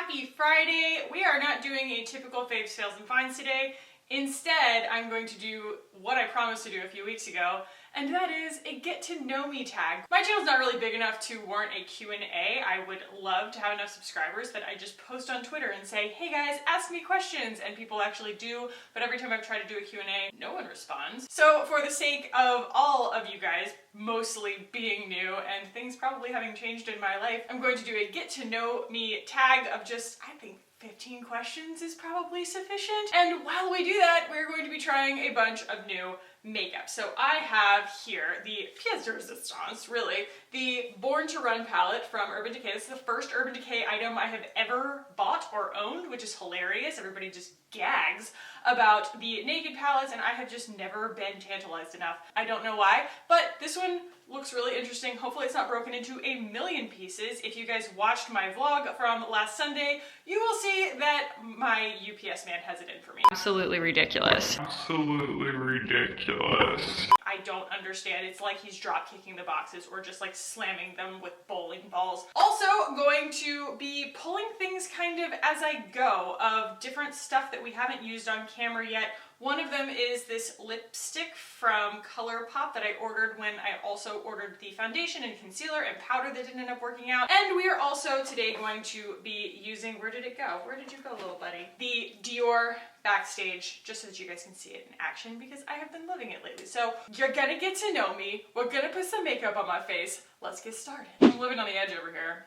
Happy Friday! We are not doing a typical faves, fails, and finds today. Instead, I'm going to do what I promised to do a few weeks ago, and that is a get to know me tag. My channel's not really big enough to warrant a Q&A. I would love to have enough subscribers that I just post on Twitter and say, hey guys, ask me questions, and people actually do, but every time I've tried to do a Q&A, no one responds. So for the sake of all of you guys, mostly being new and things probably having changed in my life, I'm going to do a get to know me tag of just, I think, 15 questions is probably sufficient. And while we do that, we're going to be trying a bunch of new makeup. So I have here the pièce de résistance, really, the Born to Run palette from Urban Decay. This is the first Urban Decay item I have ever bought or owned, which is hilarious. Everybody just gags about the naked palettes, and I have just never been tantalized enough. I don't know why, but this one looks really interesting. Hopefully it's not broken into a million pieces. If you guys watched my vlog from last Sunday, you will see that my UPS man has it in for me. Absolutely ridiculous. Absolutely ridiculous. I don't understand. It's like he's drop kicking the boxes or just like slamming them with bowling balls. Also going to be pulling things kind of as I go of different stuff that we haven't used on camera yet. One of them is this lipstick from ColourPop that I ordered when I also ordered the foundation and concealer and powder that didn't end up working out. And we are also today going to be using, where did it go? Where did you go, little buddy? The Dior Backstage, just so that you guys can see it in action because I have been living it lately. So you're gonna get to know me. We're gonna put some makeup on my face. Let's get started. I'm living on the edge over here.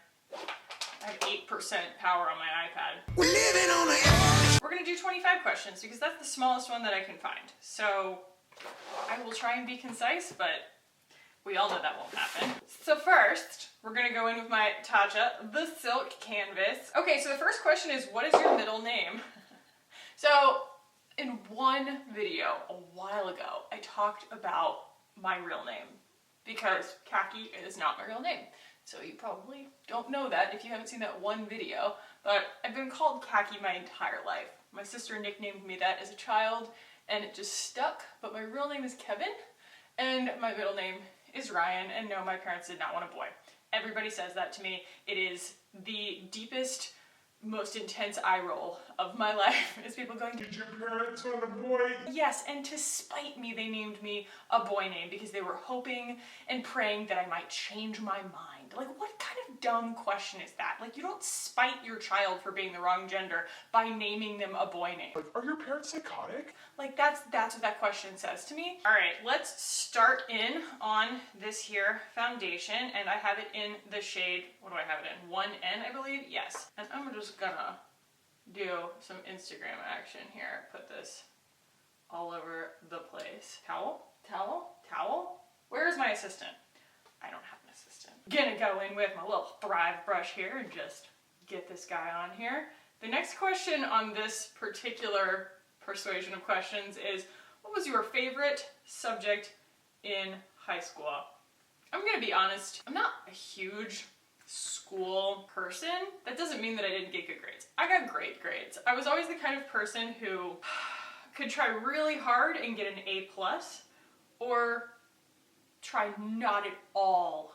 I have 8% power on my iPad. We're living on the edge. We're gonna do 25 questions because that's the smallest one that I can find. So I will try and be concise, but we all know that won't happen. So first, we're gonna go in with my Tatcha, the Silk Canvas. Okay, so the first question is, what is your middle name? So in one video a while ago, I talked about my real name because Kackie is not my real name. So you probably don't know that if you haven't seen that one video, but I've been called Kackie my entire life. My sister nicknamed me that as a child and it just stuck, but my real name is Kevin and my middle name is Ryan, and no, my parents did not want a boy. Everybody says that to me. It is the deepest, most intense eye roll of my life is people going, did your parents want a boy? Yes, and to spite me, they named me a boy name because they were hoping and praying that I might change my mind. Like, what kind of dumb question is that? Like, you don't spite your child for being the wrong gender by naming them a boy name. Like, are your parents psychotic? Like, that's what that question says to me. All right, let's start in on this here foundation, and I have it in the shade, what do I have it in? 1N, I believe? Yes. And I'm just gonna do some Instagram action here. Put this all over the place. Towel? Towel? Towel? Where is my assistant? I don't have an assistant. Gonna go in with my little Thrive brush here and just get this guy on here. The next question on this particular persuasion of questions is, what was your favorite subject in high school? I'm gonna be honest, I'm not a huge school person. That doesn't mean that I didn't get good grades. I got great grades. I was always the kind of person who could try really hard and get an A+, or try not at all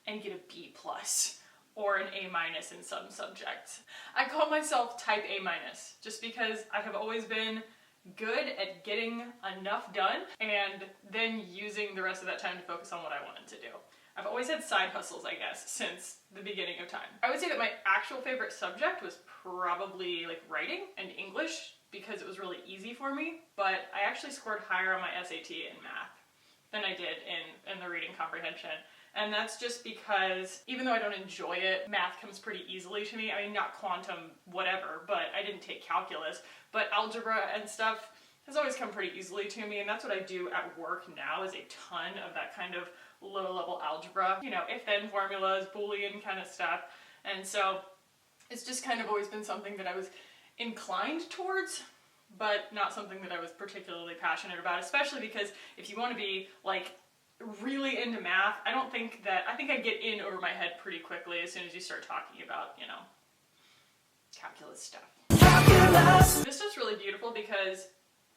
and get a B+, or an A- in some subjects. I call myself type A-, just because I have always been good at getting enough done and then using the rest of that time to focus on what I wanted to do. I've always had side hustles, I guess, since the beginning of time. I would say that my actual favorite subject was probably like writing and English because it was really easy for me, but I actually scored higher on my SAT in math than I did in the reading comprehension. And that's just because even though I don't enjoy it, math comes pretty easily to me. I mean, not quantum whatever, but I didn't take calculus, but algebra and stuff has always come pretty easily to me, and that's what I do at work now is a ton of that kind of low-level algebra, you know, if-then formulas, Boolean kind of stuff. And so it's just kind of always been something that I was inclined towards, but not something that I was particularly passionate about, especially because if you want to be like really into math, I think I get in over my head pretty quickly as soon as you start talking about, you know, calculus stuff. Calculus. This stuff's really beautiful because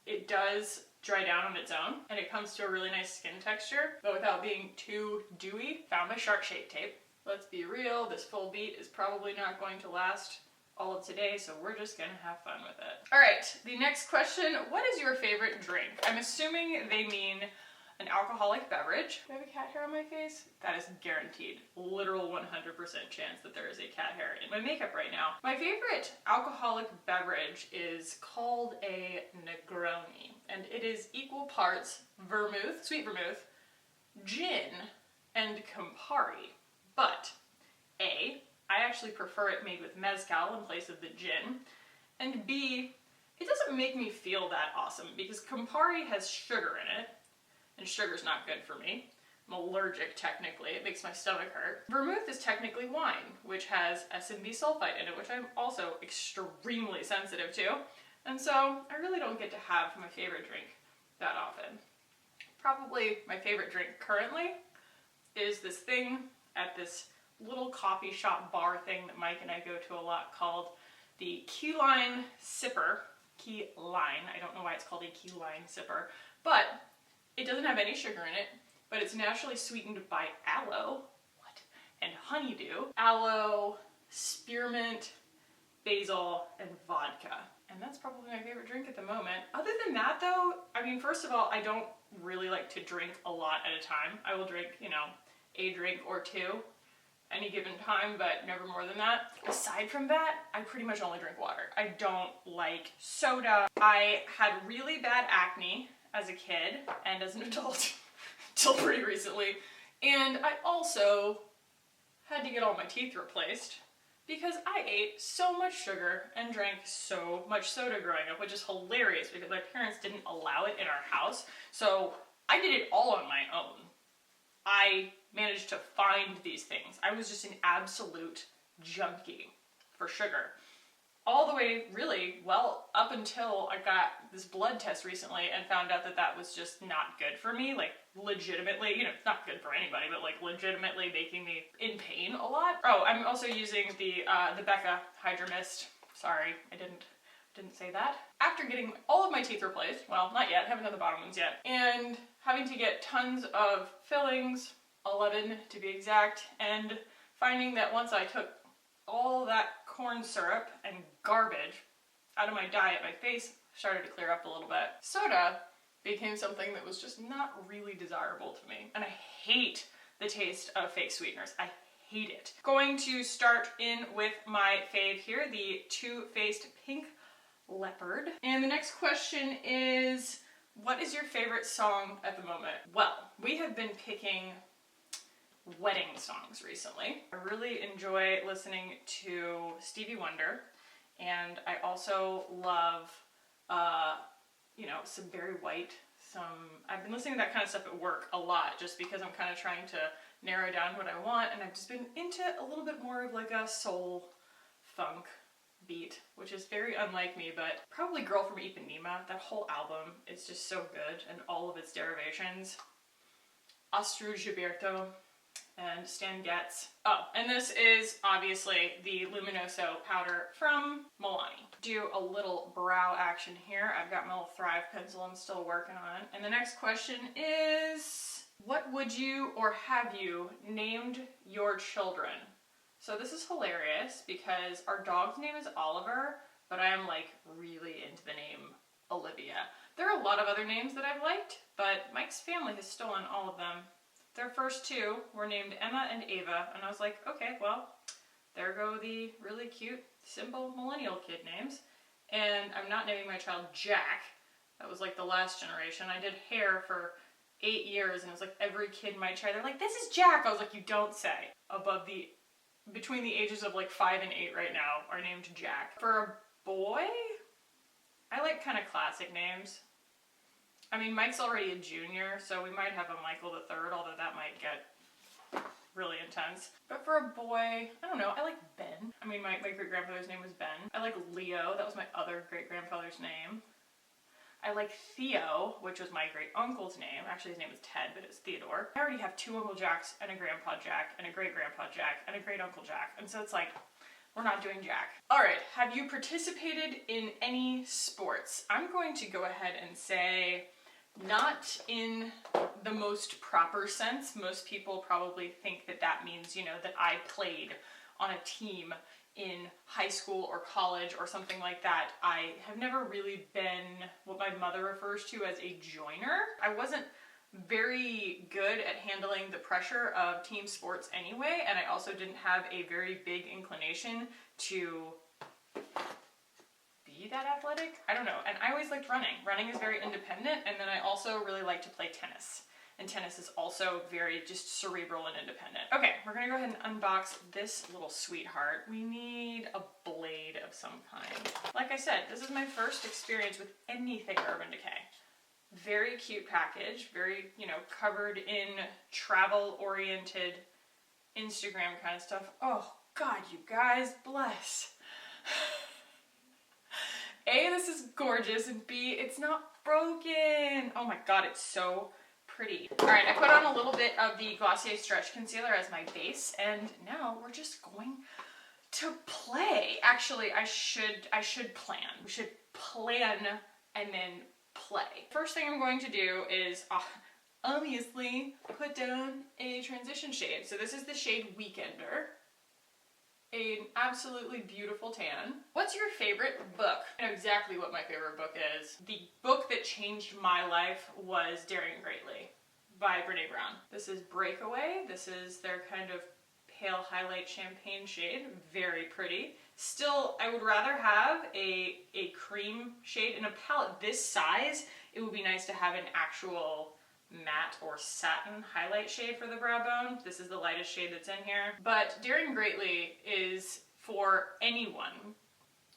it does dry down on its own and it comes to a really nice skin texture, but without being too dewy. Found my Shark Shape tape. Let's be real, this full beat is probably not going to last all of today, so we're just gonna have fun with it. All right, the next question, what is your favorite drink? I'm assuming they mean an alcoholic beverage. Do I have a cat hair on my face? That is guaranteed. Literal 100% chance that there is a cat hair in my makeup right now. My favorite alcoholic beverage is called a Negroni, and it is equal parts vermouth, sweet vermouth, gin, and Campari. But A, I actually prefer it made with mezcal in place of the gin, and B, it doesn't make me feel that awesome because Campari has sugar in it, and sugar's not good for me. I'm allergic technically, it makes my stomach hurt. Vermouth is technically wine, which has S&B sulfite in it, which I'm also extremely sensitive to. And so I really don't get to have my favorite drink that often. Probably my favorite drink currently is this thing at this little coffee shop bar thing that Mike and I go to a lot called the Key Lime Sipper. Key Lime, I don't know why it's called a Key Lime Sipper, but it doesn't have any sugar in it, but it's naturally sweetened by aloe, and honeydew, aloe, spearmint, basil, and vodka. And that's probably my favorite drink at the moment. Other than that though, I mean, first of all, I don't really like to drink a lot at a time. I will drink, you know, a drink or two any given time, but never more than that. Aside from that, I pretty much only drink water. I don't like soda. I had really bad acne as a kid and as an adult till pretty recently. And I also had to get all my teeth replaced because I ate so much sugar and drank so much soda growing up, which is hilarious because my parents didn't allow it in our house. So I did it all on my own. I managed to find these things. I was just an absolute junkie for sugar. All the way, really, well, up until I got this blood test recently and found out that that was just not good for me, like legitimately, you know, it's not good for anybody, but like legitimately making me in pain a lot. Oh, I'm also using the Becca Hydra Mist. Sorry, I didn't say that. After getting all of my teeth replaced, well, not yet, haven't done the bottom ones yet, and having to get tons of fillings, 11 to be exact, and finding that once I took all that corn syrup and garbage out of my diet, my face started to clear up a little bit. Soda became something that was just not really desirable to me, and I hate the taste of fake sweeteners. I hate it. Going to start in with my fave here, the Too Faced Pink Leopard. And the next question is, what is your favorite song at the moment? Well, we have been picking wedding songs recently. I really enjoy listening to Stevie Wonder, and I also love, you know, some Barry White. I've been listening to that kind of stuff at work a lot just because I'm kind of trying to narrow down what I want, and I've just been into a little bit more of like a soul funk beat, which is very unlike me, but probably Girl from Ipanema. That whole album is just so good, and all of its derivations. Astrud Gilberto and Stan Getz. Oh, and this is obviously the Luminoso powder from Milani. Do a little brow action here. I've got my little Thrive pencil I'm still working on. And the next question is, what would you or have you named your children? So this is hilarious because our dog's name is Oliver, but I am like really into the name Olivia. There are a lot of other names that I've liked, but Mike's family has stolen all of them. Their first two were named Emma and Ava, and I was like, okay, well, there go the really cute, simple millennial kid names. And I'm not naming my child Jack. That was like the last generation. I did hair for 8 years, and it was like every kid in my chair, they're like, this is Jack. I was like, you don't say. Between the ages of like 5 and 8 right now are named Jack. For a boy, I like kind of classic names. I mean, Mike's already a junior, so we might have a Michael the Third, although that might get really intense. But for a boy, I don't know, I like Ben. I mean, my great-grandfather's name was Ben. I like Leo, that was my other great-grandfather's name. I like Theo, which was my great-uncle's name. Actually, his name was Ted, but it's Theodore. I already have 2 Uncle Jacks, and a Grandpa Jack, and a great-grandpa Jack, and a great-uncle Jack. And so it's like, we're not doing Jack. All right, have you participated in any sports? I'm going to go ahead and say, not in the most proper sense. Most people probably think that that means, you know, that I played on a team in high school or college or something like that, I have never really been what my mother refers to as a joiner. I wasn't very good at handling the pressure of team sports anyway, and I also didn't have a very big inclination to be that athletic. I don't know, and I always liked running. Running is very independent, and then I also really like to play tennis. And tennis is also very just cerebral and independent. Okay, we're gonna go ahead and unbox this little sweetheart. We need a blade of some kind. Like I said, this is my first experience with anything Urban Decay. Very cute package, very, you know, covered in travel-oriented Instagram kind of stuff. Oh God, you guys, bless. A, this is gorgeous, and B, it's not broken. Oh my God, it's so pretty. All right, I put on a little bit of the Glossier Stretch Concealer as my base, and now we're just going to play. Actually, I should plan. We should plan and then play. First thing I'm going to do is obviously put down a transition shade. So this is the shade Weekender. An absolutely beautiful tan. What's your favorite book? I know exactly what my favorite book is. The book that changed my life was Daring Greatly by Brene Brown. This is Breakaway. This is their kind of pale highlight champagne shade. Very pretty. Still, I would rather have a cream shade. In a palette this size, it would be nice to have an actual matte or satin highlight shade for the brow bone. This is the lightest shade that's in here. But Daring Greatly is for anyone,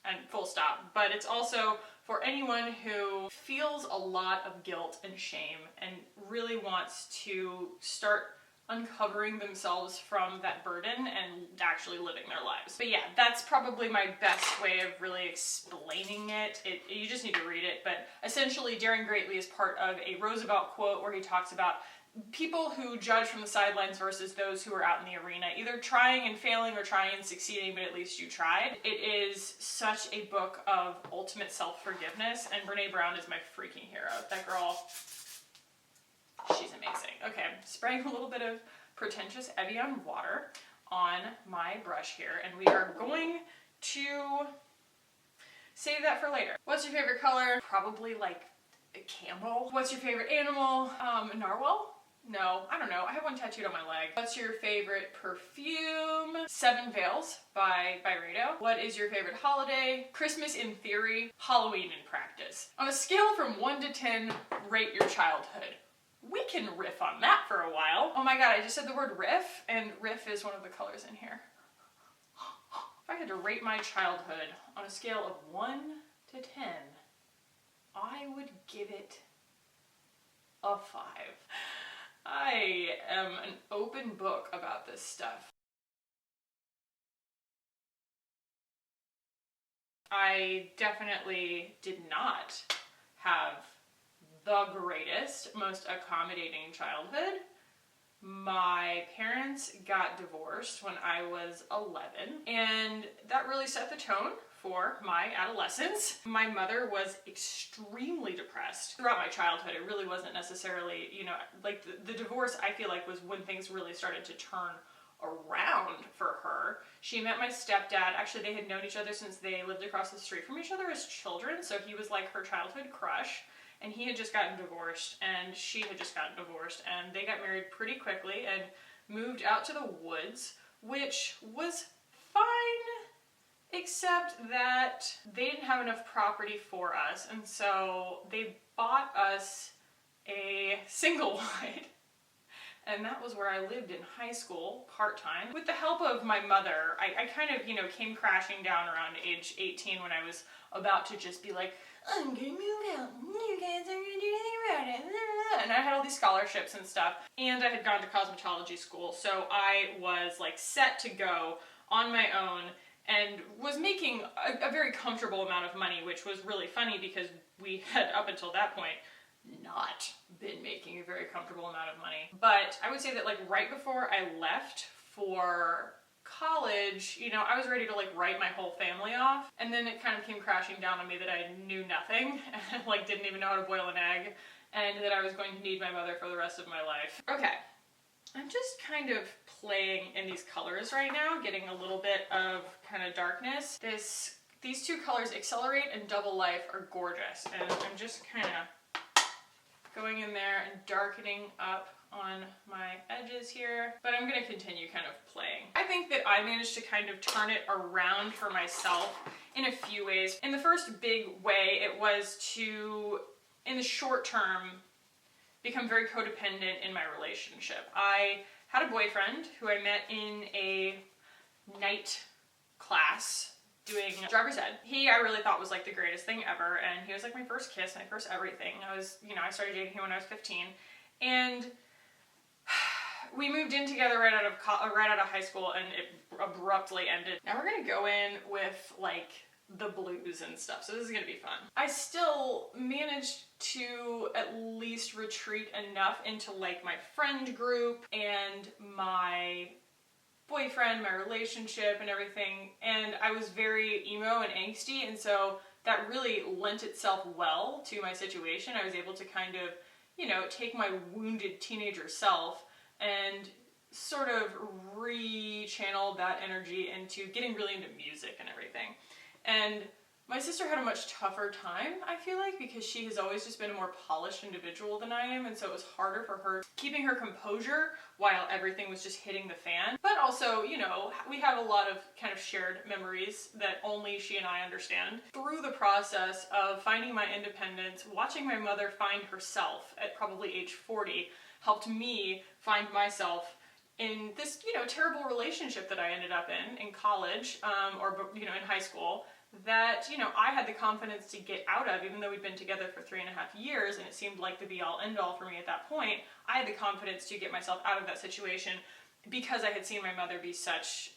and full stop, but it's also for anyone who feels a lot of guilt and shame and really wants to start uncovering themselves from that burden and actually living their lives. But yeah, that's probably my best way of really explaining it. You just need to read it, but essentially Daring Greatly is part of a Roosevelt quote where he talks about people who judge from the sidelines versus those who are out in the arena, either trying and failing or trying and succeeding, but at least you tried. It is such a book of ultimate self-forgiveness, and Brene Brown is my freaking hero. That girl, she's amazing. Okay, spraying a little bit of Pretentious Evian water on my brush here, and we are going to save that for later. What's your favorite color? Probably like a camel. What's your favorite animal? Narwhal? No, I don't know. I have one tattooed on my leg. What's your favorite perfume? Seven Veils by Byredo. What is your favorite holiday? Christmas in theory, Halloween in practice. On a scale from 1 to 10, rate your childhood. We can riff on that for a while. Oh my God, I just said the word riff, and riff is one of the colors in here. If I had to rate my childhood on a scale of 1 to 10, I would give it a 5. I am an open book about this stuff. I definitely did not have the greatest, most accommodating childhood. My parents got divorced when I was 11, and that really set the tone for my adolescence. My mother was extremely depressed throughout my childhood. It really wasn't necessarily, you know, like the divorce, I feel like, was when things really started to turn around for her. She met my stepdad. Actually, they had known each other since they lived across the street from each other as children, so he was like her childhood crush. And he had just gotten divorced, and she had just gotten divorced, and they got married pretty quickly and moved out to the woods, which was fine, except that they didn't have enough property for us, and so they bought us a single wide. And that was where I lived in high school, part-time. With the help of my mother, I kind of, you know, came crashing down around age 18 when I was about to just be like, I'm gonna move out, you guys aren't gonna do anything about it. And I had all these scholarships and stuff, and I had gone to cosmetology school, so I was like set to go on my own and was making a very comfortable amount of money, which was really funny because we had, up until that point, not been making a very comfortable amount of money. But I would say that like right before I left for college, you know, I was ready to like write my whole family off, and then it kind of came crashing down on me that I knew nothing and like didn't even know how to boil an egg, and that I was going to need my mother for the rest of my life. Okay, I'm just kind of playing in these colors right now, getting a little bit of kind of darkness. These two colors, Accelerate and Double Life, are gorgeous, and I'm just kind of going in there and darkening up on my edges here, but I'm gonna continue kind of playing. I think that I managed to kind of turn it around for myself in a few ways. In the first big way, it was to, in the short term, become very codependent in my relationship. I had a boyfriend who I met in a night class doing driver's ed. I really thought was like the greatest thing ever, and he was like my first kiss, my first everything. I started dating him when I was 15, and we moved in together right out of high school, and it abruptly ended. Now we're gonna go in with like the blues and stuff, so this is gonna be fun. I still managed to at least retreat enough into like my friend group and my boyfriend, my relationship and everything, and I was very emo and angsty, and so that really lent itself well to my situation. I was able to kind of, take my wounded teenager self and sort of re-channel that energy into getting really into music and everything. And my sister had a much tougher time, I feel like, because she has always just been a more polished individual than I am, and so it was harder for her keeping her composure while everything was just hitting the fan. But also, we have a lot of kind of shared memories that only she and I understand. Through the process of finding my independence, watching my mother find herself at probably age 40, helped me find myself in this, terrible relationship that I ended up in college, or in high school, that, I had the confidence to get out of, even though we'd been together for 3.5 years, and it seemed like the be-all, end-all for me at that point. I had the confidence to get myself out of that situation because I had seen my mother be such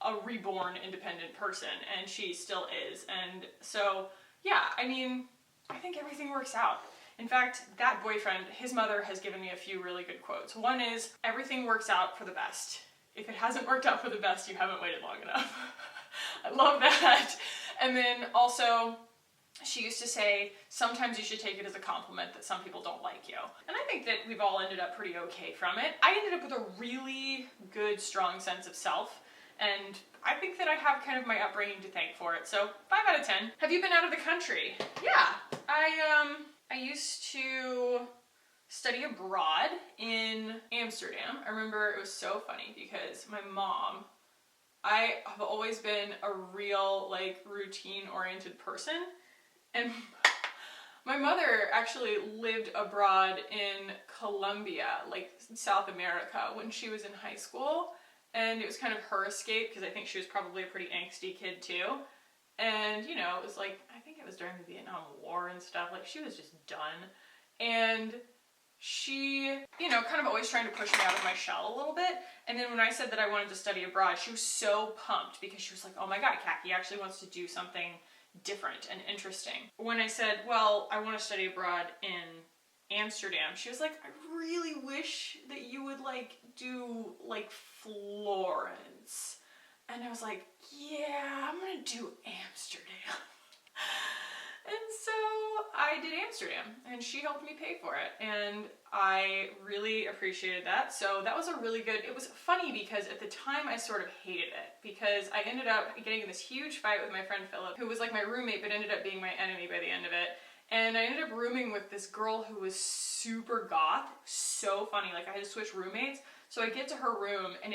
a reborn, independent person, and she still is. And so, yeah, I think everything works out. In fact, that boyfriend, his mother has given me a few really good quotes. One is, everything works out for the best. If it hasn't worked out for the best, you haven't waited long enough. I love that. And then also, she used to say, sometimes you should take it as a compliment that some people don't like you. And I think that we've all ended up pretty okay from it. I ended up with a really good, strong sense of self, and I think that I have kind of my upbringing to thank for it. So 5 out of 10. Have you been out of the country? Yeah, I used to study abroad in Amsterdam. I remember it was so funny because my mom, I have always been a real, routine-oriented person, and my mother actually lived abroad in Colombia, South America, when she was in high school, and it was kind of her escape, because I think she was probably a pretty angsty kid too, and, it was I think it was during the Vietnam War and stuff, she was just done, and she, kind of always trying to push me out of my shell a little bit. And then when I said that I wanted to study abroad, she was so pumped because she was like, oh my God, Kackie actually wants to do something different and interesting. When I said, well, I want to study abroad in Amsterdam, she was like, I really wish that you would do Florence. And I was like, yeah, I'm gonna do Amsterdam. And so I did Amsterdam, and she helped me pay for it, and I really appreciated that. So that was it was funny because at the time I sort of hated it, because I ended up getting in this huge fight with my friend Philip, who was my roommate but ended up being my enemy by the end of it. And I ended up rooming with this girl who was super goth, so funny, I had to switch roommates. So I get to her room, and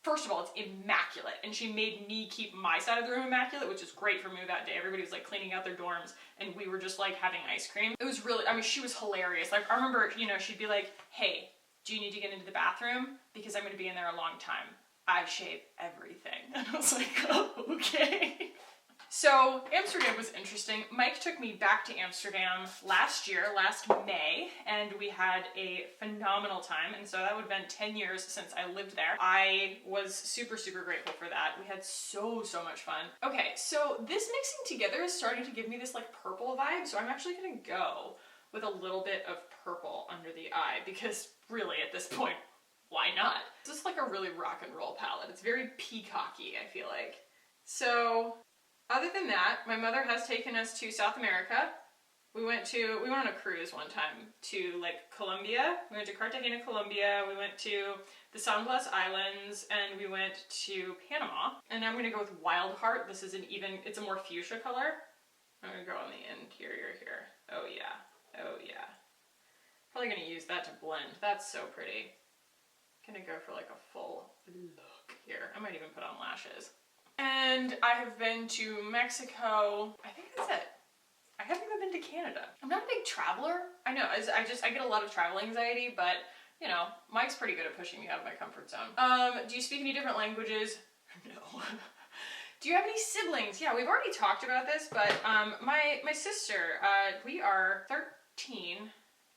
first of all, it's immaculate, and she made me keep my side of the room immaculate, which is great for me that day. Everybody was cleaning out their dorms, and we were just having ice cream. It was really, she was hilarious. I remember, she'd be like, hey, do you need to get into the bathroom? Because I'm gonna be in there a long time. I shave everything. And I was like, oh, okay. So Amsterdam was interesting. Mike took me back to Amsterdam last May, and we had a phenomenal time. And so that would have been 10 years since I lived there. I was super, super grateful for that. We had so much fun. Okay, so this mixing together is starting to give me this purple vibe. So I'm actually gonna go with a little bit of purple under the eye, because really at this point, why not? It's just a really rock and roll palette. It's very peacocky, I feel like. So other than that, my mother has taken us to South America, We went on a cruise one time to like Colombia. We went to Cartagena, Colombia. We went to the San Blas Islands, and we went to Panama. And I'm gonna go with Wild Heart. This is it's a more fuchsia color. I'm gonna go on the interior here. Oh yeah, oh yeah. Probably gonna use that to blend. That's so pretty. Gonna go for like a full look here. I might even put on lashes. And I have been to Mexico. I think that's it. I haven't even been to Canada. I'm not a big traveler. I know, I get a lot of travel anxiety, but you know, Mike's pretty good at pushing me out of my comfort zone. Do you speak any different languages? No. Do you have any siblings? Yeah, we've already talked about this, but my sister, we are 13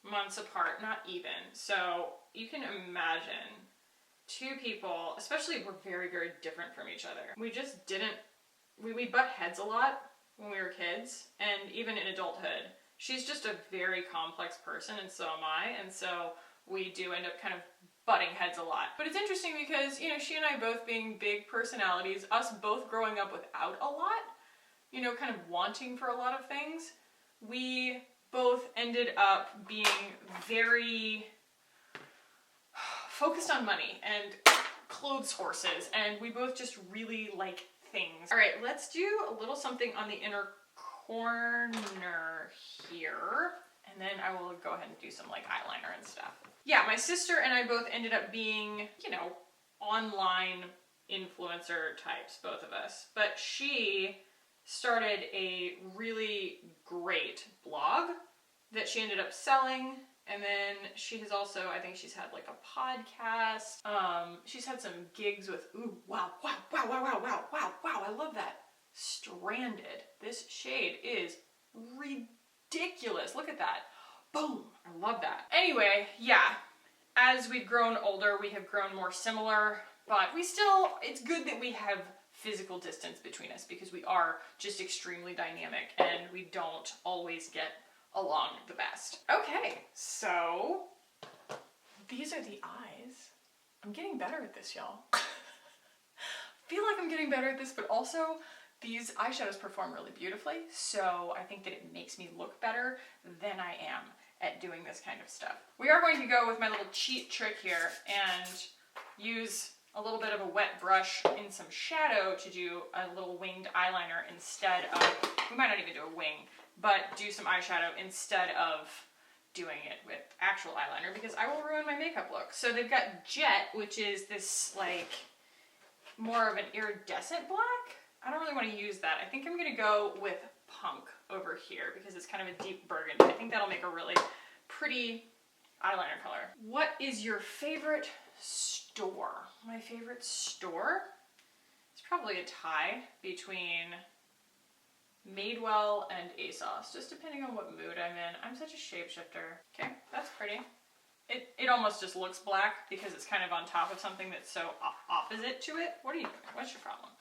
months apart, not even. So you can imagine two people, especially we're very, very different from each other. We just didn't, we butt heads a lot when we were kids, and even in adulthood. She's just a very complex person, and so am I, and so we do end up kind of butting heads a lot. But it's interesting because, you know, she and I both being big personalities, us both growing up without a lot, you know, kind of wanting for a lot of things, we both ended up being very focused on money and clothes horses, and we both just really like things. All right, let's do a little something on the inner corner here, and then I will go ahead and do some like eyeliner and stuff. Yeah, my sister and I both ended up being, you know, online influencer types, both of us. But she started a really great blog that she ended up selling. And then she has also, I think she's had like a podcast. She's had some gigs with, ooh, wow, I love that. Stranded. This shade is ridiculous. Look at that. Boom, I love that. Anyway, yeah, as we've grown older, we have grown more similar, but it's good that we have physical distance between us because we are just extremely dynamic and we don't always get along the best. Okay, so these are the eyes. I'm getting better at this, y'all. Feel like I'm getting better at this, but also these eyeshadows perform really beautifully, so I think that it makes me look better than I am at doing this kind of stuff. We are going to go with my little cheat trick here and use a little bit of a wet brush in some shadow to do a little winged eyeliner instead of, we might not even do a wing, but do some eyeshadow instead of doing it with actual eyeliner because I will ruin my makeup look. So they've got Jet, which is this like more of an iridescent black. I don't really want to use that. I think I'm going to go with Punk over here because it's kind of a deep burgundy. I think that'll make a really pretty eyeliner color. What is your favorite store? My favorite store? It's probably a tie between Madewell and ASOS, just depending on what mood I'm in. I'm such a shapeshifter. Okay, that's pretty. It almost just looks black because it's kind of on top of something that's so opposite to it. What are you doing? What's your problem?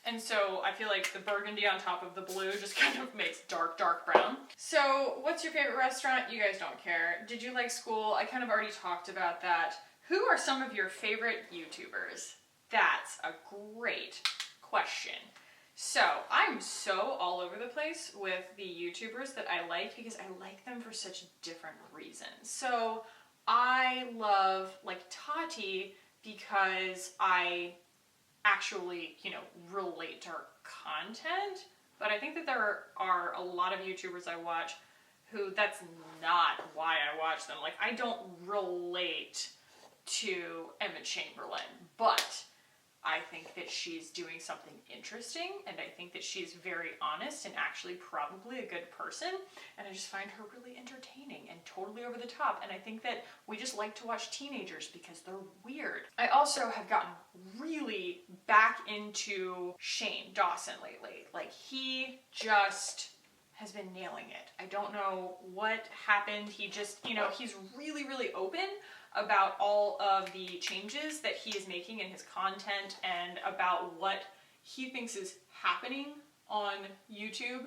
And so I feel like the burgundy on top of the blue just kind of makes dark, dark brown. So what's your favorite restaurant? You guys don't care. Did you like school? I kind of already talked about that. Who are some of your favorite YouTubers? That's a great question. So I'm so all over the place with the YouTubers that I like because I like them for such different reasons. So I love like Tati because I actually, you know, relate to her content, but I think that there are a lot of YouTubers I watch who that's not why I watch them. Like, I don't relate to Emma Chamberlain, but I think that she's doing something interesting, and I think that she's very honest and actually probably a good person, and I just find her really entertaining and totally over the top, and I think that we just like to watch teenagers because they're weird. I also have gotten really back into Shane Dawson lately. Like, he just has been nailing it. I don't know what happened. He just, you know, he's really, really open about all of the changes that he is making in his content and about what he thinks is happening on YouTube,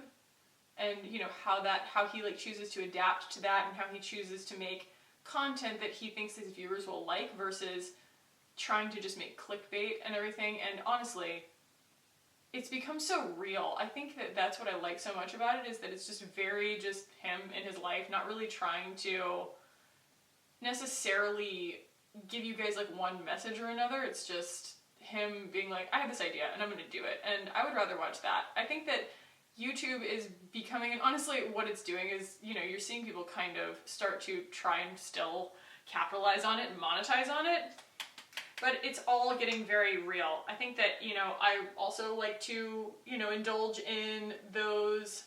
and you know how he like chooses to adapt to that and how he chooses to make content that he thinks his viewers will like versus trying to just make clickbait and everything. And honestly, it's become so real. I think that that's what I like so much about it, is that it's just very just him in his life, not really trying to necessarily give you guys like one message or another. It's just him being like, I have this idea and I'm gonna do it. And I would rather watch that. I think that YouTube is becoming, and honestly what it's doing is, you know, you're seeing people kind of start to try and still capitalize on it and monetize on it, but it's all getting very real. I think that, you know, I also like to, you know, indulge in those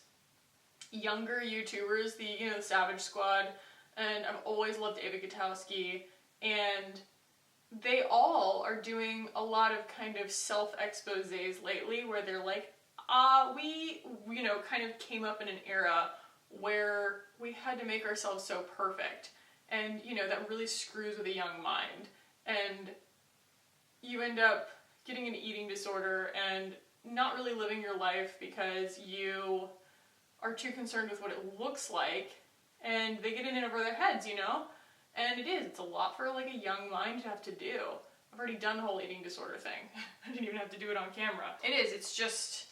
younger YouTubers, the, you know, the Savage Squad, and I've always loved Ava Gutowski, and they all are doing a lot of kind of self-exposés lately where they're like, we, you know, kind of came up in an era where we had to make ourselves so perfect, and, you know, that really screws with a young mind, and you end up getting an eating disorder and not really living your life because you are too concerned with what it looks like, and they get it in over their heads, you know? And it's a lot for like a young mind to have to do. I've already done the whole eating disorder thing. I didn't even have to do it on camera. It's just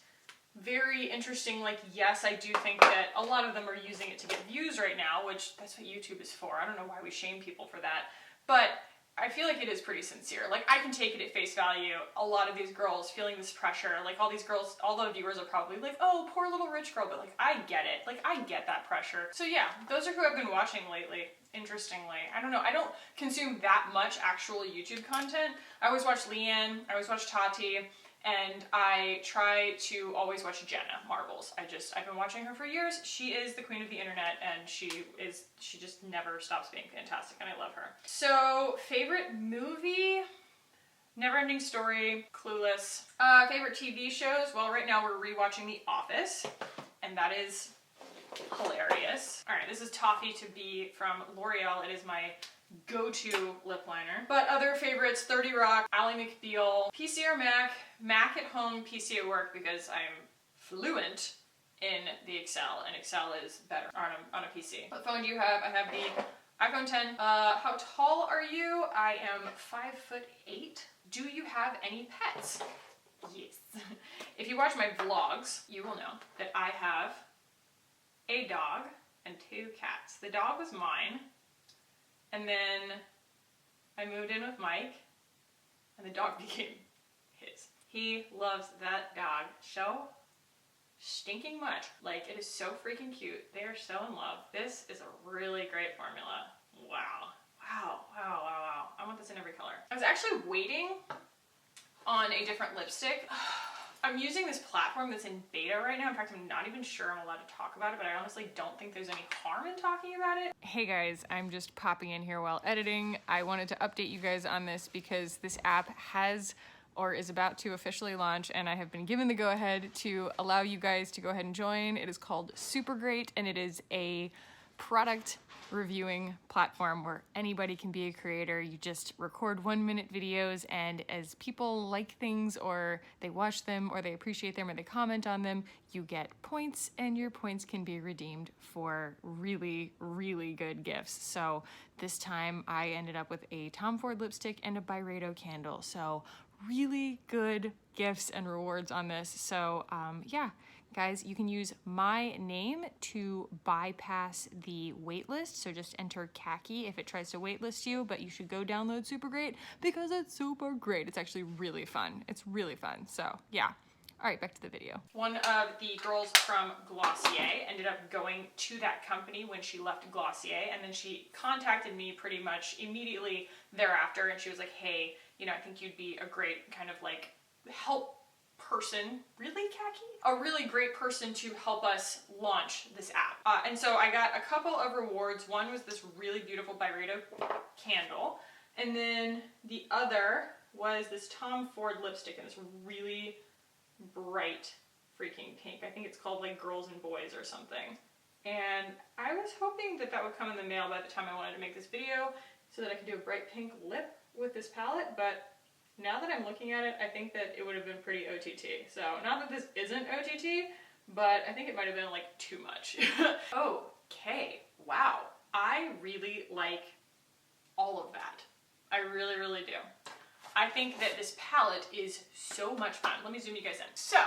very interesting. Like, yes, I do think that a lot of them are using it to get views right now, which that's what YouTube is for. I don't know why we shame people for that, but I feel like it is pretty sincere. Like, I can take it at face value. A lot of these girls feeling this pressure, like all these girls, all the viewers are probably like, oh, poor little rich girl, but like, I get it. Like, I get that pressure. So yeah, those are who I've been watching lately, interestingly. I don't know, I don't consume that much actual YouTube content. I always watch Leanne, I always watch Tati, and I try to always watch Jenna Marbles. I've been watching her for years. She is the queen of the internet, and she just never stops being fantastic, and I love her. So, favorite movie? Neverending Story, Clueless. Favorite TV shows? Well, right now we're rewatching The Office, and that is hilarious. All right, this is Toffee to Be from L'Oreal. It is my go-to lip liner. But other favorites, 30 Rock, Ally McBeal, PC or Mac, Mac at home, PC at work, because I'm fluent in the Excel, and Excel is better on a PC. What phone do you have? I have the iPhone 10. How tall are you? I am 5'8". Do you have any pets? Yes. If you watch my vlogs, you will know that I have a dog and 2 cats. The dog was mine, and then I moved in with Mike, and the dog became his. He loves that dog so stinking much. Like, it is so freaking cute. They are so in love. This is a really great formula. Wow. Wow, wow, wow, wow. I want this in every color. I was actually waiting on a different lipstick. I'm using this platform that's in beta right now. In fact, I'm not even sure I'm allowed to talk about it, but I honestly don't think there's any harm in talking about it. Hey guys, I'm just popping in here while editing. I wanted to update you guys on this because this app has or is about to officially launch, and I have been given the go-ahead to allow you guys to go ahead and join. It is called Super Great, and it is a product reviewing platform where anybody can be a creator. You just record 1-minute videos, and as people like things, or they watch them, or they appreciate them, or they comment on them, you get points, and your points can be redeemed for really, really good gifts. So this time I ended up with a Tom Ford lipstick and a Byredo candle. So really good gifts and rewards on this. So yeah. Guys, you can use my name to bypass the waitlist. So just enter Kackie if it tries to waitlist you, but you should go download Super Great because it's super great. It's actually really fun. It's really fun. So yeah. All right, back to the video. One of the girls from Glossier ended up going to that company when she left Glossier, and then she contacted me pretty much immediately thereafter, and she was like, hey, you know, I think you'd be a great kind of like help person, really, Kackie? A really great person to help us launch this app. And so I got a couple of rewards. One was this really beautiful Byredo candle, and then the other was this Tom Ford lipstick in this really bright freaking pink. I think it's called like Girls and Boys or something. And I was hoping that that would come in the mail by the time I wanted to make this video so that I could do a bright pink lip with this palette, but now that I'm looking at it, I think that it would have been pretty OTT. So, not that this isn't OTT, but I think it might have been like too much. Okay, wow. I really like all of that. I really, really do. I think that this palette is so much fun. Let me zoom you guys in. So,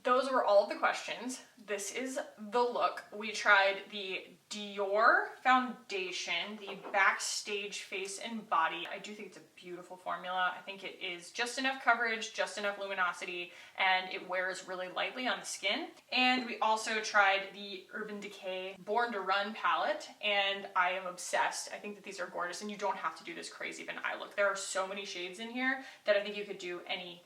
those were all of the questions. This is the look. We tried the Dior foundation, the Backstage Face and Body. I do think it's a beautiful formula. I think it is just enough coverage, just enough luminosity, and it wears really lightly on the skin. And we also tried the Urban Decay Born to Run palette, and I am obsessed. I think that these are gorgeous, and you don't have to do this crazy of an eye look. There are so many shades in here that I think you could do any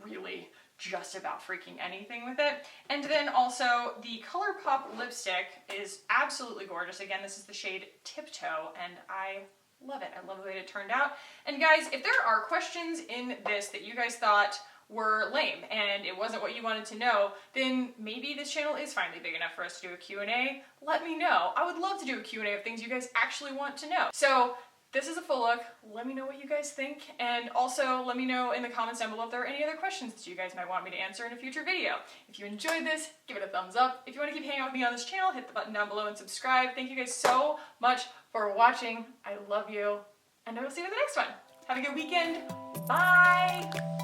really just about freaking anything with it. And then also the ColourPop lipstick is absolutely gorgeous. Again, this is the shade Tiptoe, and I love it. I love the way it turned out. And guys, if there are questions in this that you guys thought were lame and it wasn't what you wanted to know, then maybe this channel is finally big enough for us to do a Q&A. Let me know. I would love to do a Q&A of things you guys actually want to know. So this is a full look. Let me know what you guys think, and also let me know in the comments down below if there are any other questions that you guys might want me to answer in a future video. If you enjoyed this, give it a thumbs up. If you want to keep hanging out with me on this channel, hit the button down below and subscribe. Thank you guys so much for watching. I love you, and I will see you in the next one. Have a good weekend. Bye!